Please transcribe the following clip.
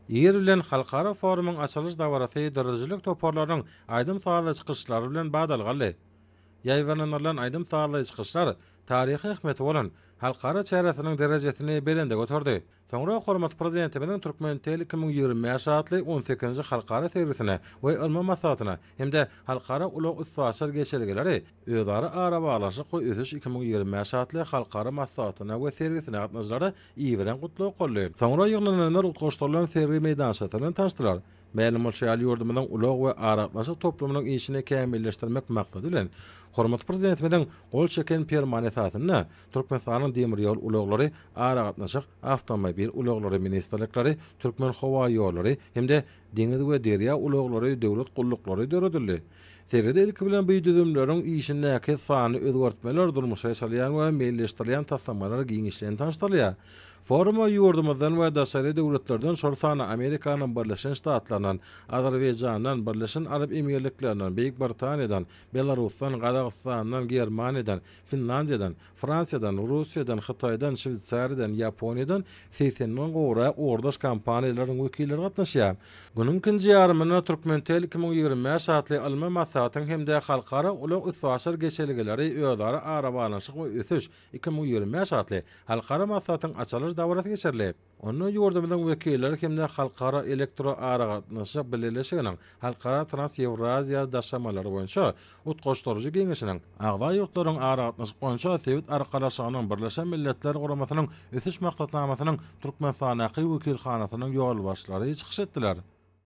Yer bilen halkara forumyň açylış dawarasy dörrüjülük toparlaryň aýdym sagaly çykyşlary bilen badalgaly. Ýaýwanlanan aýdym sagaly çykyşlar taryhy ähmeti bolan halkara çäresiniň derejesini belende götürdi. Soňra hormat prezidenti bilen Türkmen Tel 2025 saatly 18-nji halkara servisine we ilmi maslahatyna hemde halkara ulug istasar geçergeleri özara ara baglaşyk we ösüş 2025 saatly halkara maslahatyna we servisine gatnaşlary iýibilen gutluk golly. Soňra ýyglananlar utgaşdyrylan serwi meýdançatyny tanışdylar. Mälim bolşaýaly ýurdumynyň ulug we aratlaşyk toplumynyň işini kämilleşdirmek maksady bilen hormat prezidenti bilen gol çeken permanentatyny Türkmenistanyň demir ýol uluglary, aratlaşyk awtomobil uluglary ministrlikleri, Türkmen howa ýollary hemde deňiz we derýa uluglary döwlet gullukları döredildi. Seride ilki bilen bu düzümleriň işinde näke sany özgertmeler durmuşa salýan we millileşdirilýän taslamalar giňişlen tanışdyrylýar. Foruma ýurdumyzdan we daşary döwletlerden şol sany Amerikanyň Birleşen Ştatlarynyň, Azerbaýjanyň, Birleşen Arap Emirliklerinden, Beýik Britaniýadan, Belarusdan, Gazagstandan, Germaniýadan, Finlandiýadan, Fransiýadan, Russiýadan, Hytaýdan, Şwitsariýadan, Ýaponiýadan 80-den gowra ordaş kampaniýalaryň wekilleri gatnaşýar. Günüň ikinji ýarymyna Türkmentel 2025 saatly ilmi maslahatyň hemde halkara ulug istasar geçergeleri özara ara baglanşyk we ösüş 2025 saatly halkara maslahatyň açylış dawarasy geçerli. Onu ýurdumynyň wekilleri hemde halkara elektro ara gatnaşyk bileşiginiň halkara Trans-Ewraziýa daşamalary boýunça utgaşdyrjy geňeşiniň agda ýurtlaryň ara gatnaşyk boýunça Sewit arkalaşygynyň Birleşen Milletler Guramasynyň ösüş maksatnamasynyň Türkmenistanyň wekilhanasynyň ýol başlary çykyş etdiler.